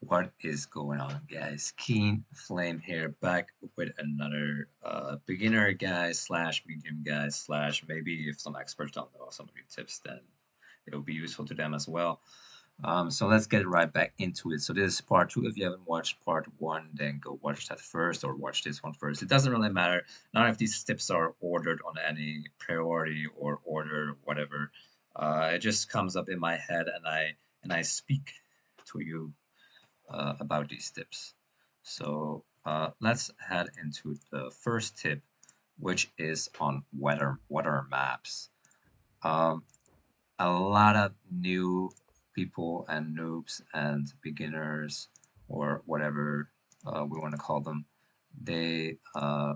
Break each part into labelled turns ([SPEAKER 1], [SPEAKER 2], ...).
[SPEAKER 1] What is going on, guys? Keen Flame here, back with another beginner guy slash medium guy slash maybe if some experts don't know some of your tips, then it'll be useful to them as well. So let's get right back into it. So this is part two. If you haven't watched part one, then go watch that first or watch this one first. It doesn't really matter. None of these tips are ordered on any priority or order, whatever. It just comes up in my head, and I speak to you about these tips. So let's head into the first tip, which is on weather maps. Um, a lot of new people and noobs and beginners or whatever we want to call them, they uh,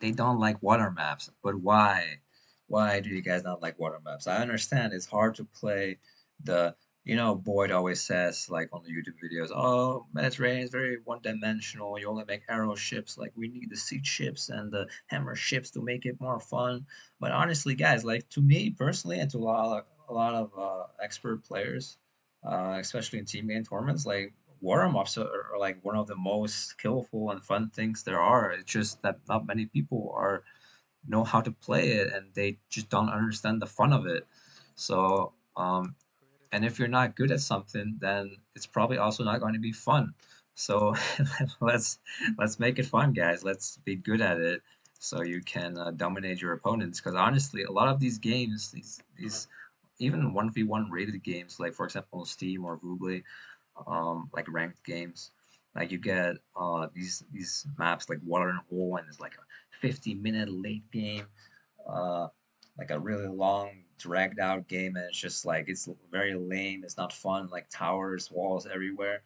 [SPEAKER 1] they don't like water maps. But why? Why do you guys not like water maps? I understand it's hard to play the, Boyd always says, like on the YouTube videos, oh, Mediterranean is very one-dimensional. You only make arrow ships. Like, we need the siege ships and the hammer ships to make it more fun. But honestly, guys, like to me personally, and to a lot of expert players, especially in team game tournaments, like warm ups are like one of the most skillful and fun things there are. It's just that not many people are know how to play it, and they just don't understand the fun of it. So, and if you're not good at something, then it's probably also not going to be fun. So let's let's make it fun, guys. Let's be good at it so you can dominate your opponents. Because honestly, a lot of these games, these even 1v1 rated games, like for example Steam or Google, like ranked games. Like you get these maps like Water and Hole, and it's like a 50-minute late game, uh, like a really long dragged out game, and it's just like it's very lame. It's not fun. Like towers, walls everywhere.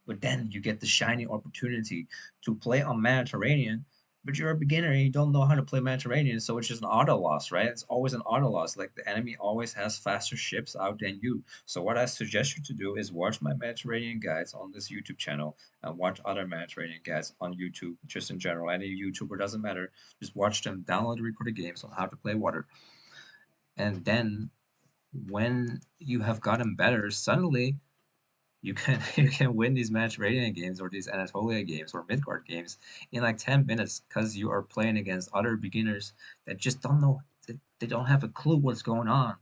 [SPEAKER 1] But then you get the shiny opportunity to play on Mediterranean, but you're a beginner and you don't know how to play Mediterranean, so it's just an auto loss, right? It's always an auto loss. Like the enemy always has faster ships out than you. So what I suggest you to do is watch my Mediterranean guides on this YouTube channel and watch other Mediterranean guides on YouTube, just in general. Any YouTuber doesn't matter. Just watch them download the recorded games on how to play water. And then when you have gotten better, suddenly you can you can win these match rating games or these Anatolia games or Midgard games in like 10 minutes because you are playing against other beginners that just don't know, they don't have a clue what's going on.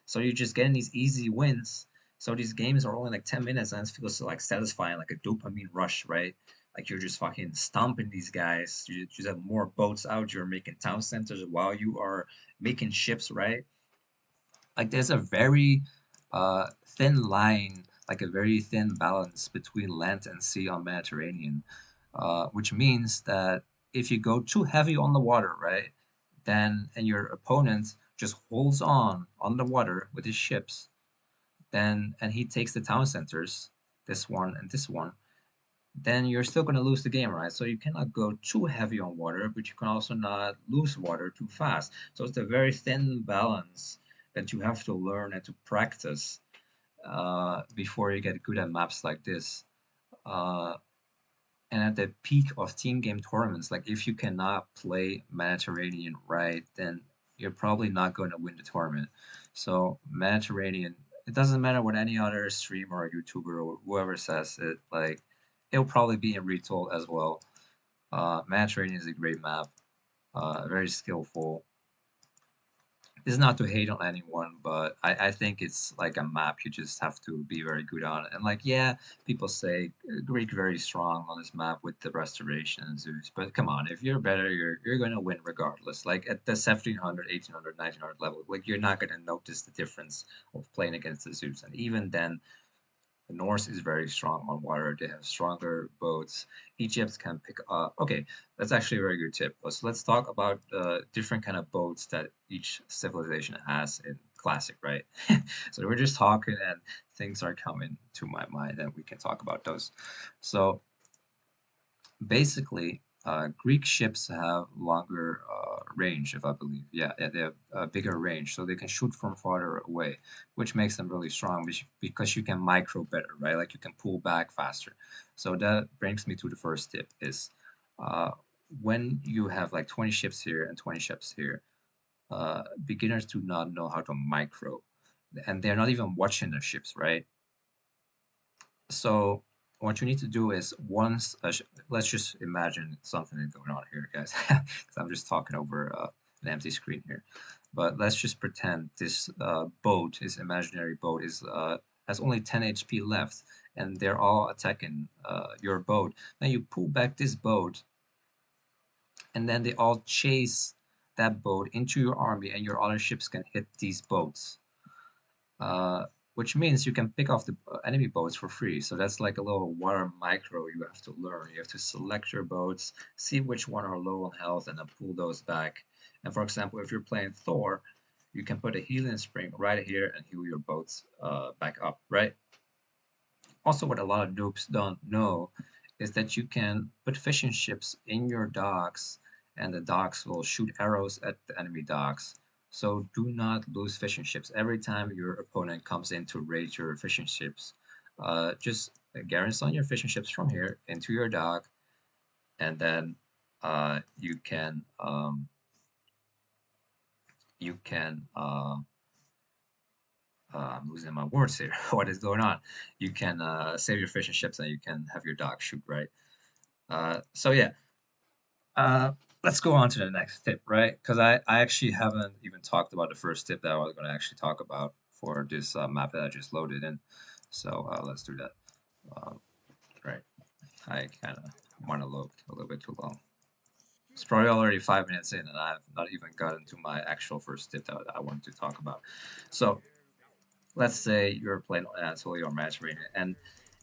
[SPEAKER 1] So you're just getting these easy wins. So these games are only like 10 minutes and it feels so like satisfying, like a dopamine rush, right? Like you're just fucking stomping these guys. You just have more boats out. You're making town centers while you are making ships, right? Like there's a very thin line, like a very thin balance between land and sea on Mediterranean, which means that if you go too heavy on the water, right, then and your opponent just holds on the water with his ships, then and he takes the town centers, this one and this one, then you're still going to lose the game, right? So you cannot go too heavy on water, but you can also not lose water too fast. So it's a very thin balance that you have to learn and to practice before you get good at maps like this. Uh, and at the peak of team game tournaments, like if you cannot play Mediterranean right, then you're probably not going to win the tournament. So Mediterranean, it doesn't matter what any other streamer or YouTuber or whoever says it, like it'll probably be in Retold as well. Mediterranean is a great map, very skillful. This is not to hate on anyone, but I think it's like a map you just have to be very good on. And like, yeah, people say Greek very strong on this map with the restoration and Zeus, but come on, if you're better, you're gonna win regardless. Like at the 1700, 1800, 1900 level, like you're not gonna notice the difference of playing against the Zeus. And even then, the Norse is very strong on water. They have stronger boats. Egypt can pick up. Okay, that's actually a very good tip. So let's talk about the different kind of boats that each civilization has in Classic, right? So we're just talking and things are coming to my mind and we can talk about those. So basically, Greek ships have longer range, if I believe. Yeah, yeah, they have a bigger range, so they can shoot from farther away, which makes them really strong because you can micro better, right? Like you can pull back faster. So that brings me to the first tip is uh, when you have like 20 ships here and 20 ships here, beginners do not know how to micro, and they're not even watching their ships, right? So what you need to do is once, let's just imagine something is going on here, guys, because I'm just talking over an empty screen here. But let's just pretend this boat, this imaginary boat, is has only 10 HP left, and they're all attacking your boat. Then you pull back this boat, and then they all chase that boat into your army, and your other ships can hit these boats. uh, which means you can pick off the enemy boats for free. So that's like a little water micro you have to learn. You have to select your boats, see which one are low on health, and then pull those back. And for example, if you're playing Thor, you can put a healing spring right here and heal your boats back up, right? Also, what a lot of noobs don't know is that you can put fishing ships in your docks, and the docks will shoot arrows at the enemy docks. So do not lose fishing ships. Every time your opponent comes in to raid your fishing ships, just garrison your fishing ships from here into your dock, and then you can you can I'm losing my words here. What is going on? You can save your fishing ships, and you can have your dock shoot, right? So yeah, uh, let's go on to the next tip, right? Because I actually haven't even talked about the first tip that I was going to actually talk about for this map that I just loaded in. So let's do that. Um, right. I kind of monologued a little bit too long. It's probably already 5 minutes in, and I've not even gotten to my actual first tip that I wanted to talk about. So let's say you're playing Anatolia or Mediterranean, and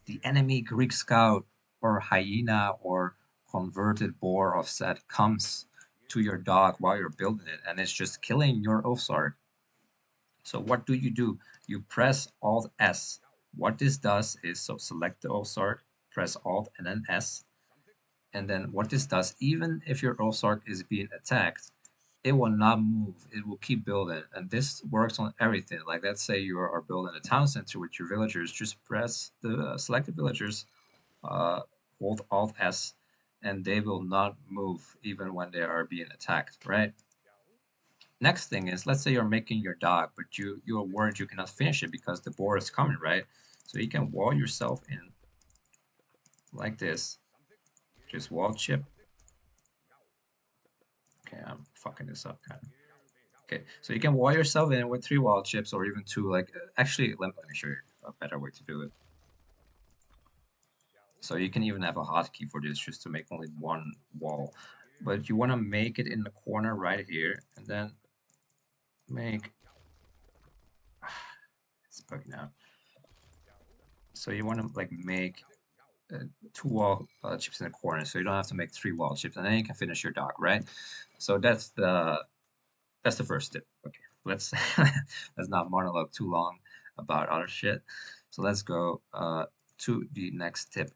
[SPEAKER 1] the enemy Greek scout or hyena or converted boar of set comes to your dock while you're building it, and it's just killing your Osark. So what do? You press Alt S. What this does is, so select the Osark, press Alt and then S, and then what this does, even if your Osark is being attacked, it will not move. It will keep building. And this works on everything. Like, let's say you are building a town center with your villagers, just press the selected villagers, uh, hold Alt S, and they will not move even when they are being attacked, right? Next thing is, let's say you're making your dock, but you're worried you cannot finish it because the boar is coming, right? So you can wall yourself in like this. Just wall chip. Okay, I'm fucking this up kind of. Okay, so you can wall yourself in with 3 wall chips or even 2. Like, actually, let me show you a better way to do it. So you can even have a hotkey for this just to make only 1 wall. But you want to make it in the corner right here, and then make... It's bugging out. So you want to like make 2 wall chips in the corner, so you don't have to make 3 wall chips, and then you can finish your dock, right? So that's the first tip. Okay, let's let's not monologue too long about other shit. So let's go to the next tip,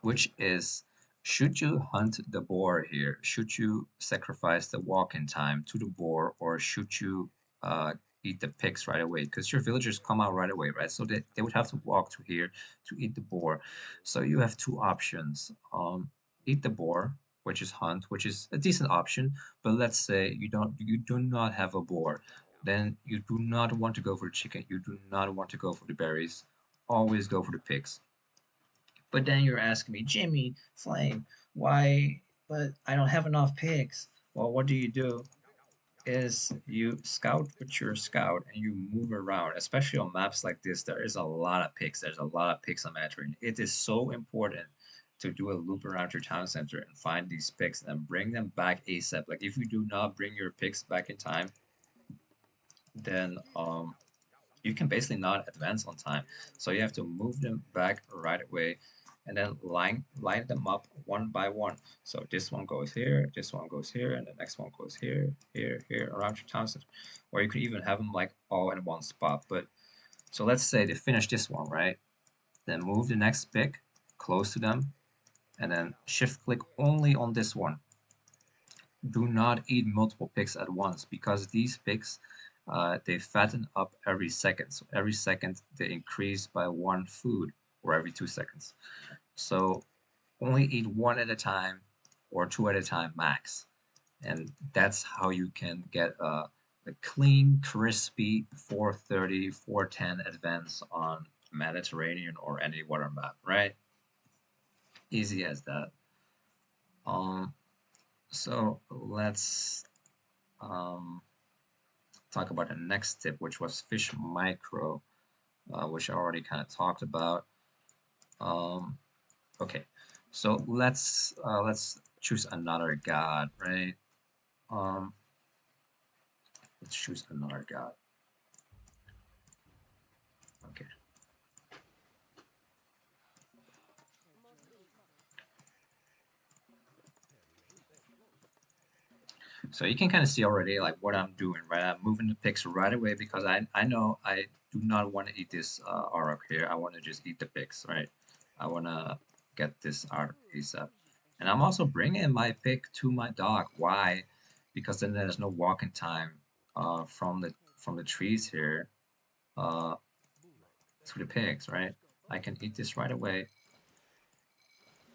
[SPEAKER 1] which is, should you hunt the boar here? Should you sacrifice the walking time to the boar, or should you uh, eat the pigs right away? Because your villagers come out right away, right? So they would have to walk to here to eat the boar. So you have 2 options. Eat the boar, which is hunt, which is a decent option. But let's say you do not have a boar, then you do not want to go for the chicken. You do not want to go for the berries. Always go for the pigs. But then you're asking me, Jimmy, Flame, why? But I don't have enough pigs. Well, what do? Is you scout with your scout and you move around, especially on maps like this. There is a lot of pigs. There's a lot of pigs on Mandarin. It is so important to do a loop around your town center and find these pigs and bring them back ASAP. Like, if you do not bring your pigs back in time, then you can basically not advance on time. So you have to move them back right away, and then line them up one by one. So this one goes here, this one goes here, and the next one goes here, here, here, around your town center. Or you could even have them like all in one spot. But so let's say they finish this one, right? Then move the next pick close to them, and then shift click only on this one. Do not eat multiple picks at once, because these picks they fatten up every second. So every second they increase by 1 food, or every 2 seconds. So only eat 1 at a time or 2 at a time max. And that's how you can get a clean, crispy 430, 410 advance on Mediterranean or any water map, right? Easy as that. Um, so let's um, talk about the next tip, which was fish micro, which I already kind of talked about. Um, okay, so let's choose another god, right? Um, let's choose another god. Okay. So you can kind of see already like what I'm doing, right? I'm moving the pigs right away because I know I do not want to eat this Auroch here. I want to just eat the pigs, right? I want to get this out ASAP. And I'm also bringing my pig to my dock. Why? Because then there's no walking time from the trees here uh, to the pigs, right? I can eat this right away,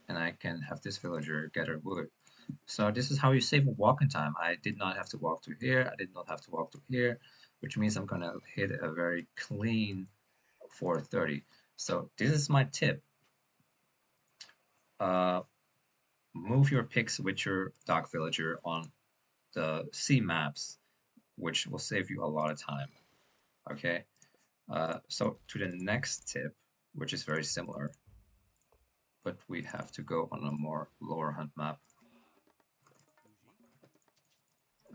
[SPEAKER 1] and I can have this villager gather wood. So this is how you save walking time. I did not have to walk to here. I did not have to walk to here, which means I'm gonna hit a very clean 430. So this is my tip. Uh, move your picks with your dock villager on the sea maps, which will save you a lot of time. Okay. So to the next tip, which is very similar, but we have to go on a more lower hunt map.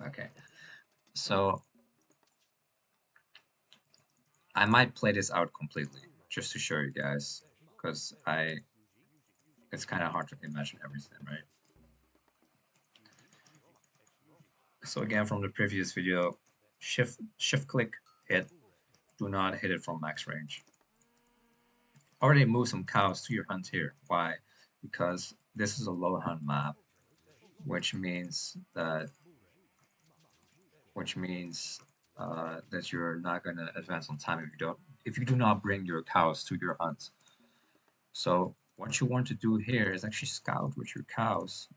[SPEAKER 1] Okay. So I might play this out completely just to show you guys, because it's kind of hard to imagine everything, right? So again, from the previous video, shift click hit, do not hit it from max range. Already move some cows to your hunt here. Why? Because this is a low hunt map, which means that you're not gonna advance on time if you do not bring your cows to your hunt. So what you want to do here is actually scout with your cows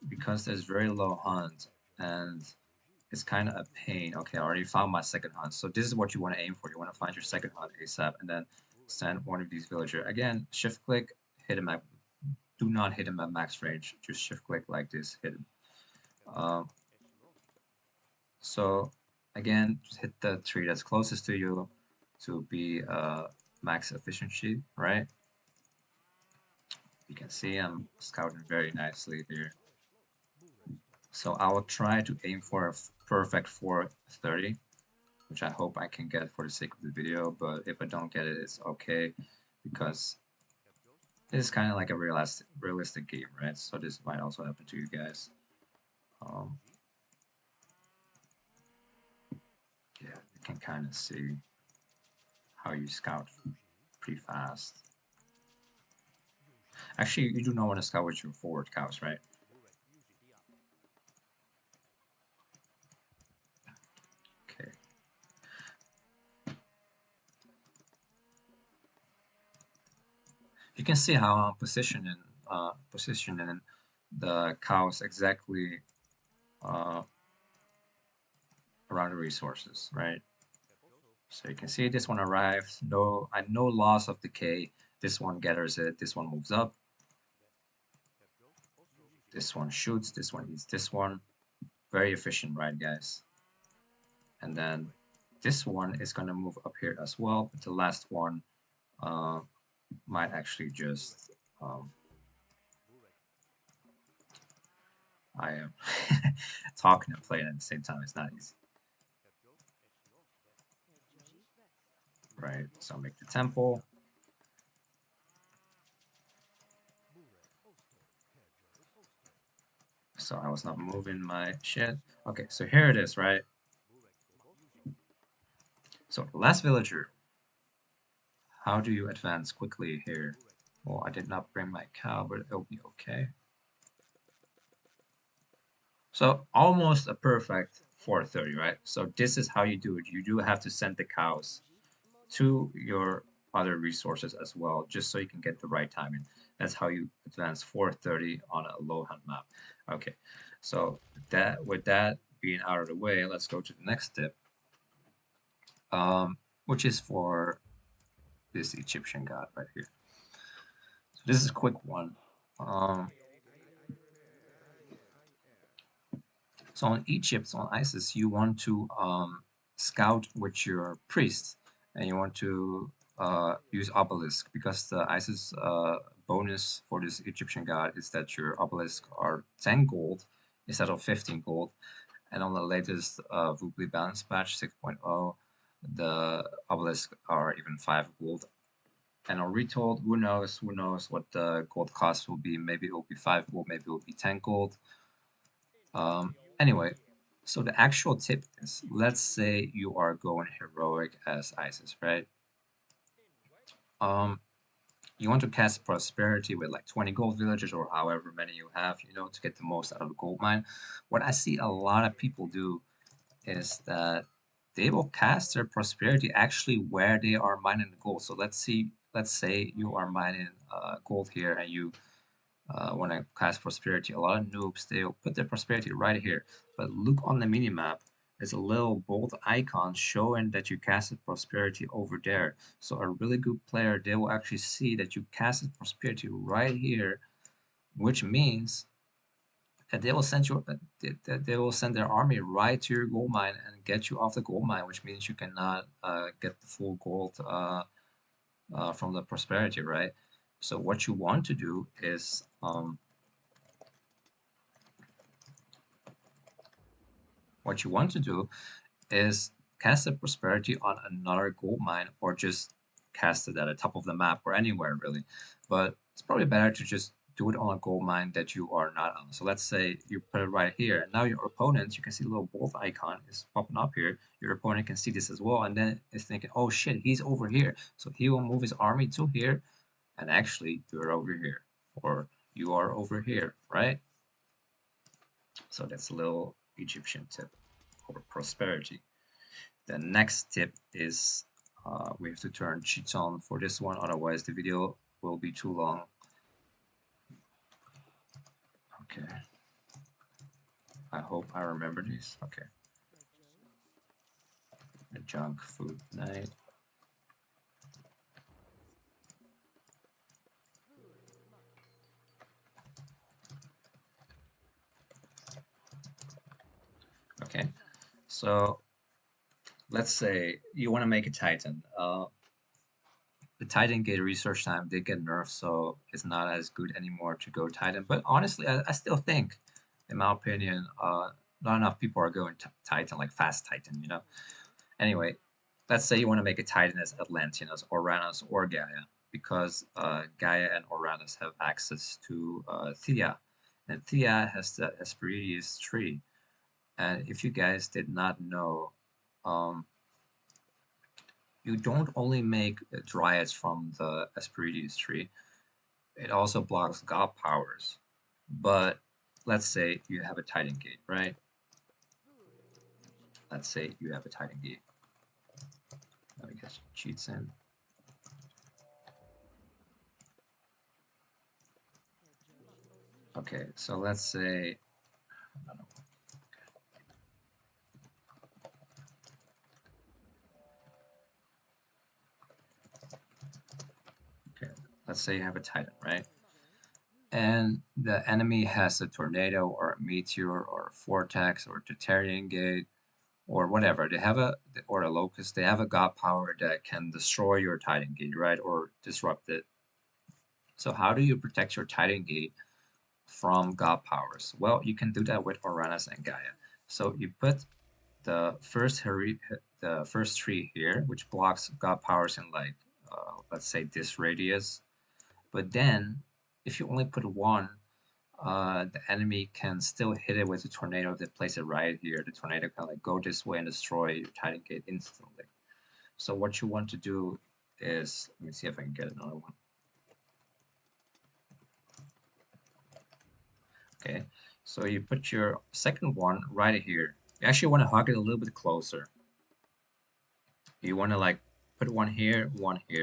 [SPEAKER 1] because there's very low hunt and it's kind of a pain. Okay, I already found my second hunt. So this is what you want to aim for. You want to find your second hunt ASAP and then send one of these villager. Again, shift click, hit him at, do not hit him at max range. Just shift click like this, hit him. So again, just hit the tree that's closest to you to be max efficiency, right? You can see I'm scouting very nicely here. So I will try to aim for a perfect 430, which I hope I can get for the sake of the video, but if I don't get it, it's okay, because it's kind of like a realistic game, right? So this might also happen to you guys. Um, yeah, you can kind of see how you scout pretty fast. Actually, you do not want to scout with your forward cows, right? Okay. You can see how I'm positioning the cows exactly uh, around the resources, right? So you can see this one arrives, no loss of decay. This one gathers it, this one moves up. This one shoots, this one eats this one. Very efficient, right, guys? And then this one is gonna move up here as well, but the last one uh, might actually just I am talking and playing at the same time. It's not easy, right? So I'll make the temple. So I was not moving my shit. Okay, so here it is, right? So last villager. How do you advance quickly here? Well, I did not bring my cow, but it'll be okay. So almost a perfect 430, right? So this is how you do it. You do have to send the cows to your other resources as well, just so you can get the right timing. That's how you advance 430 on a low hunt map. Okay, so with that being out of the way, let's go to the next tip, which is for this Egyptian god right here. So this is a quick one. Um, so on Egypt, on Isis, you want to scout with your priest, and you want to use obelisk because the Isis bonus for this Egyptian god is that your obelisk are 10 gold instead of 15 gold. And on the latest Woobly balance patch 6.0, the obelisk are even 5 gold. And on Retold, who knows what the gold cost will be. Maybe it will be 5 gold, maybe it will be 10 gold. Anyway, so the actual tip is, let's say you are going heroic as Isis, right? Um, you want to cast Prosperity with like 20 gold villagers or however many you have, to get the most out of the gold mine. What I see a lot of people do is that they will cast their prosperity actually where they are mining the gold. So let's say you are mining gold here and you want to cast prosperity. A lot of noobs, they'll put their prosperity right here. But look on the minimap, there's a little bold icon showing that you casted prosperity over there. So a really good player, they will actually see that you casted prosperity right here, which means that they will send you that they will send their army right to your gold mine and get you off the gold mine, which means you cannot get the full gold from the prosperity, right? So what you want to do is what you want to do is cast a prosperity on another gold mine or just cast it at the top of the map or anywhere really. But it's probably better to just do it on a gold mine that you are not on. So let's say you put it right here, and now your opponent, you can see the little wolf icon is popping up here. Your opponent can see this as well, and then it's thinking, oh shit, he's over here. So he will move his army to here, and actually you're over here, or you are over here, right? So that's a little Egyptian tip for prosperity. The next tip is we have to turn cheats on for this one, otherwise the video will be too long. Okay. I hope I remember these. Okay. A junk food night. Okay. So let's say you want to make a Titan. The Titan Gate research time did get nerfed, so it's not as good anymore to go Titan. But honestly, I still think, in my opinion, not enough people are going Titan, like fast Titan, Anyway, let's say you want to make a Titan as Atlanteans, Uranus, or Gaia, because Gaia and Uranus have access to Thea, and Thea has the Hesperides tree. And if you guys did not know, um, you don't only make dryads from the Hesperides tree, it also blocks god powers. But let's say you have a Titan Gate, right? Let's say you have a Titan Gate. Let me get some cheats in. Okay, so let's say, okay, let's say you have a Titan, right? And the enemy has a tornado or a meteor or a vortex or a Terran Gate or whatever. They have or a locust. They have a god power that can destroy your Titan Gate, right? Or disrupt it. So how do you protect your Titan Gate from god powers? Well, you can do that with Uranus and Gaia. So you put the first tree here, which blocks god powers in like let's say this radius. But then, if you only put one, the enemy can still hit it with a tornado if they place it right here. The tornado can like go this way and destroy your Titan Gate instantly. So what you want to do is, let me see if I can get another one. Okay, so you put your second one right here. You actually want to hug it a little bit closer. You want to like put one here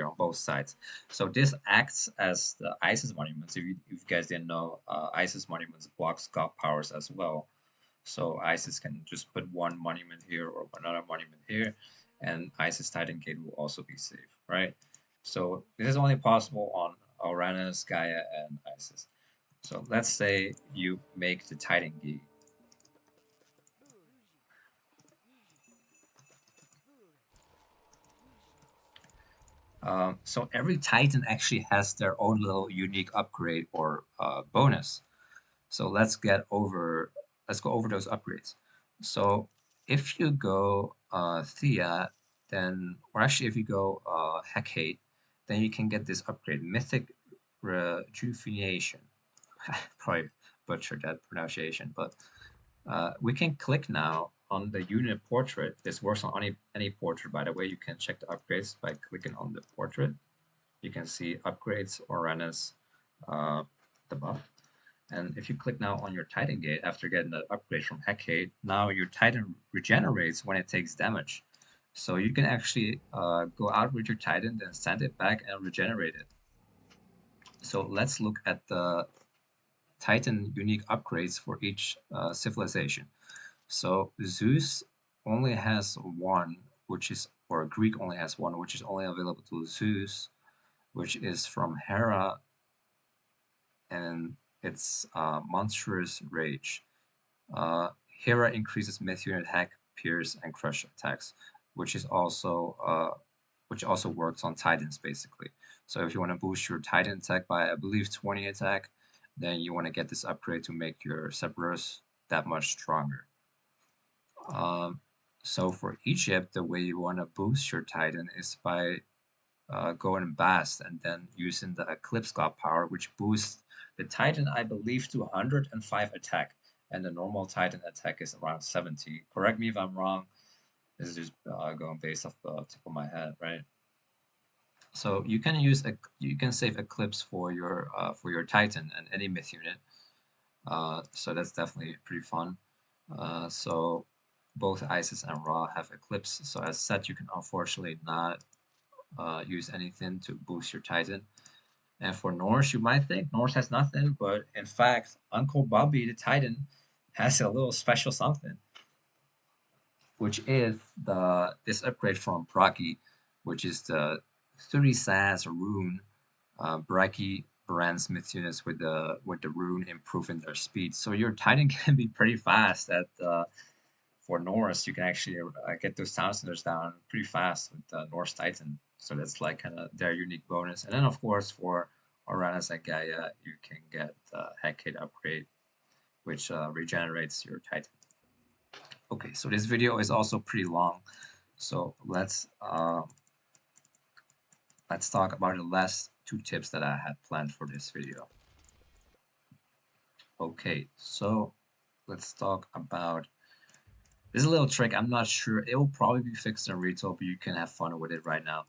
[SPEAKER 1] on both sides. So this acts as the Isis monuments. If you guys didn't know, Isis monuments blocks god powers as well. So Isis can just put one monument here or another monument here, and Isis Titan Gate will also be safe, right? So this is only possible on Uranus, Gaia, and Isis. So let's say you make the Titan Gate. So every Titan actually has their own little unique upgrade or bonus. So let's go over those upgrades. So if you go Thea, then or actually if you go Hecate, then you can get this upgrade, Mythic Rejuvenation. Probably butchered that pronunciation, but we can click now on the unit portrait. This works on any portrait, by the way. You can check the upgrades by clicking on the portrait. You can see upgrades, Uranus, the buff. And if you click now on your Titan Gate after getting the upgrade from Hecate, now your Titan regenerates when it takes damage. So you can actually go out with your Titan, then send it back and regenerate it. So let's look at the Titan unique upgrades for each civilization. So Zeus only has one, which is, or Greek only has one, which is only available to Zeus, which is from Hera, and it's Monstrous Rage. Hera increases myth unit hack, pierce, and crush attacks, which is also which also works on Titans basically. So if you want to boost your Titan attack by I believe 20 attack, then you want to get this upgrade to make your Cerberus that much stronger. Um, so for Egypt, the way you want to boost your Titan is by going Bast and then using the Eclipse God power, which boosts the Titan, I believe, to 105 attack, and the normal Titan attack is around 70. Correct me if I'm wrong. This is just going based off the tip of my head, right? So you can you can save Eclipse for your Titan and any myth unit. So that's definitely pretty fun. So both Isis and Ra have Eclipse. So as said, you can unfortunately not use anything to boost your Titan. And for Norse, you might think Norse has nothing, but in fact, Uncle Bobby the Titan has a little special something, which is the this upgrade from Braki, which is the 30 SAS rune. Braki brands myth units with the rune improving their speed. So your Titan can be pretty fast at for Norse, you can actually get those town centers down pretty fast with the Norse Titan. So that's like kind of their unique bonus. And then of course for Uranus and Gaia, you can get the Hecate upgrade, which regenerates your Titan. Okay, so this video is also pretty long. So let's talk about the last two tips that I had planned for this video. Okay, so let's talk about this is a little trick. I'm not sure. It will probably be fixed in Retold, but you can have fun with it right now.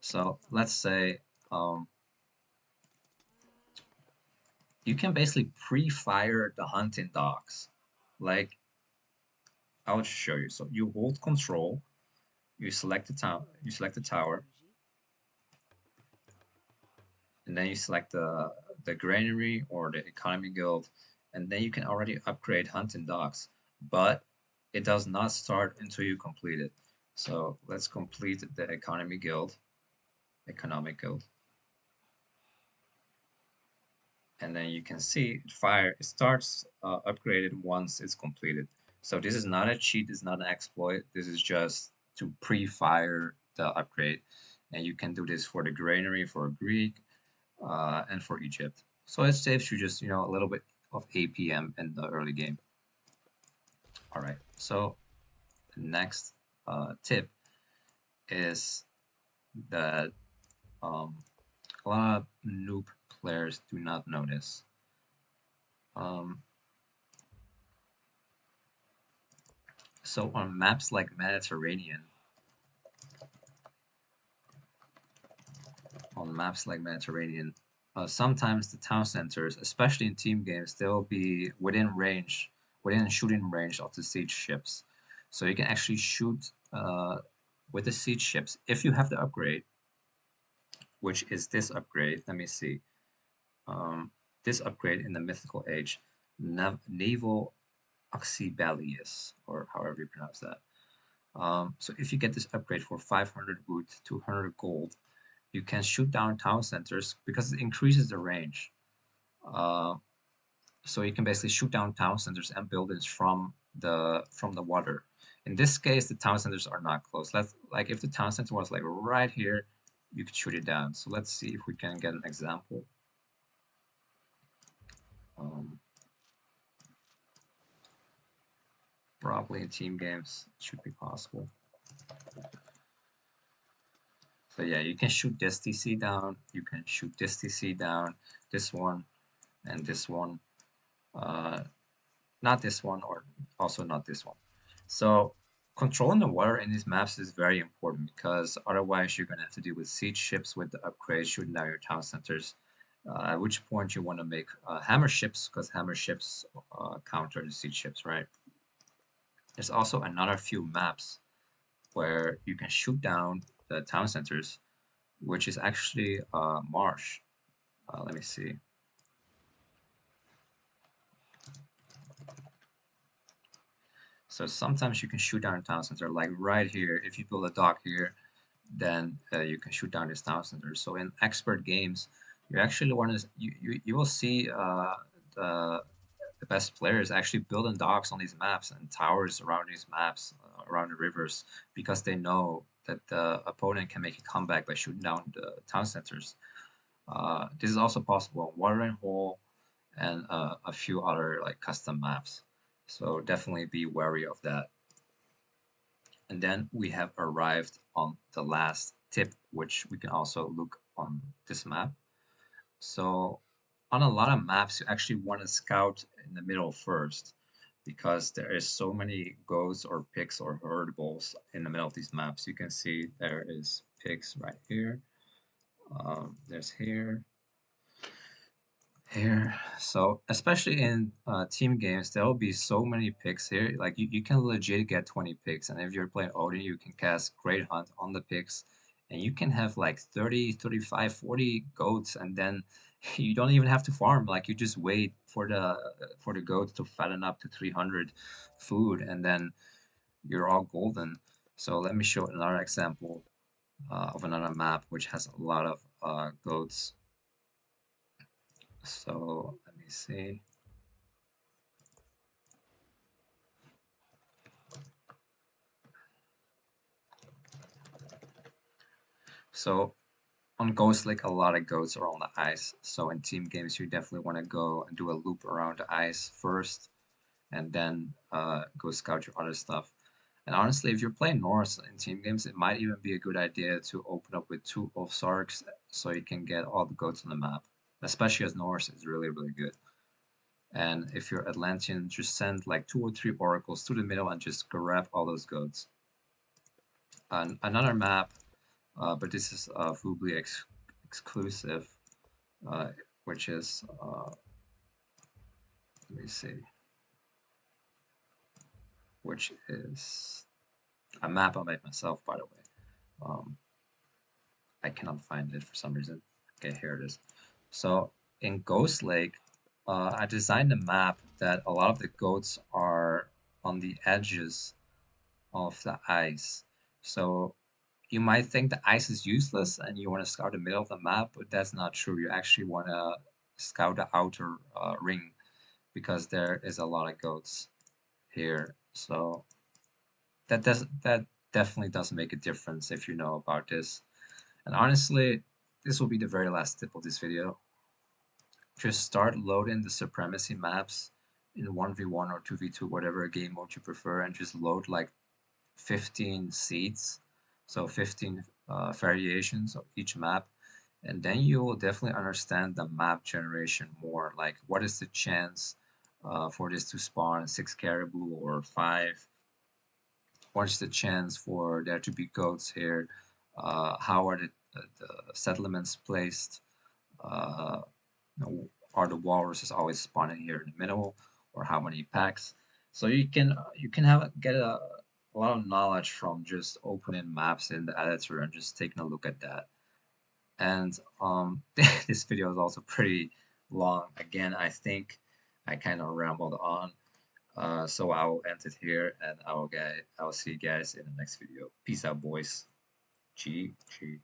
[SPEAKER 1] So let's say you can basically pre-fire the hunting dogs. Like I'll show you. So you hold control, you select the town, you select the tower, and then you select the granary or the economy guild, and then you can already upgrade hunting dogs. But it does not start until you complete it. So let's complete the economic guild. And then you can see it starts upgraded once it's completed. So this is not a cheat, this is not an exploit, this is just to pre-fire the upgrade. And you can do this for the granary, for Greek, and for Egypt. So it saves you just, a little bit of APM in the early game. All right, so the next tip is that a lot of noob players do not notice. So on maps like Mediterranean, sometimes the town centers, especially in team games, they'll be within shooting range of the siege ships. So you can actually shoot with the siege ships if you have the upgrade, which is this upgrade. Let me see. This upgrade in the mythical age, naval Oxybalius, or however you pronounce that. So if you get this upgrade for 500 wood, 200 gold, you can shoot down town centers because it increases the range. Uh, so you can basically shoot down town centers and buildings from the water. In this case, the town centers are not close. Let's like if the town center was like right here, you could shoot it down. So let's see if we can get an example. Um, Probably in team games it should be possible. So yeah, you can shoot this TC down. You can shoot this TC down. This one and this one. Uh, Not this one, or also not this one. So controlling the water in these maps is very important because otherwise you're going to have to deal with siege ships with the upgrades shooting down your town centers. At which point you want to make hammer ships because hammer ships counter the siege ships, right? There's also another few maps where you can shoot down the town centers, which is actually marsh. Let me see. So sometimes you can shoot down a town center, like right here. If you build a dock here, then you can shoot down this town center. So in expert games, you actually want to you will see the the best players actually building docks on these maps and towers around these maps around the rivers because they know that the opponent can make a comeback by shooting down the town centers. This is also possible on Watering Hole and a few other like custom maps. So definitely be wary of that. And then we have arrived on the last tip, which we can also look on this map. So on a lot of maps, you actually want to scout in the middle first because there is so many goats or pigs or herdables in the middle of these maps. You can see there is pigs right here. There's here. So especially in team games, there will be so many picks here. Like you can legit get 20 picks. And if you're playing Odin, you can cast Great Hunt on the picks. And you can have like 30, 35, 40 goats. And then you don't even have to farm. Like you just wait for the goats to fatten up to 300 food. And then you're all golden. So let me show another example of another map which has a lot of goats. So let me see. So on Ghost Lake, a lot of goats are on the ice. So in team games, you definitely want to go and do a loop around the ice first, and then go scout your other stuff. And honestly, if you're playing Norse in team games, it might even be a good idea to open up with 2 Ulfsarks so you can get all the goats on the map. Especially as Norse is really, really good. And if you're Atlantean, just send like 2 or 3 oracles to the middle and just grab all those goats. Another map, but this is Fubli exclusive, uh, which is, let me see, which is a map I made myself, by the way. Um, I cannot find it for some reason. Okay, here it is. So in Ghost Lake, I designed a map that a lot of the goats are on the edges of the ice. So you might think the ice is useless and you want to scout the middle of the map, but that's not true. You actually want to scout the outer ring because there is a lot of goats here. So that definitely does make a difference if you know about this. And honestly, this will be the very last tip of this video. Just start loading the supremacy maps in 1v1 or 2v2, whatever game mode you prefer, and just load like 15 seeds, so 15 variations of each map, and then you will definitely understand the map generation more. Like, what is the chance for this to spawn 6 caribou or 5? What is the chance for there to be goats here? How are the settlements placed? Uh, are the walruses always spawning here in the middle, or how many packs? So you can have get a lot of knowledge from just opening maps in the editor and just taking a look at that. And this video is also pretty long. Again, I think I kind of rambled on. So I will end it here, and I will see you guys in the next video. Peace out, boys. G G.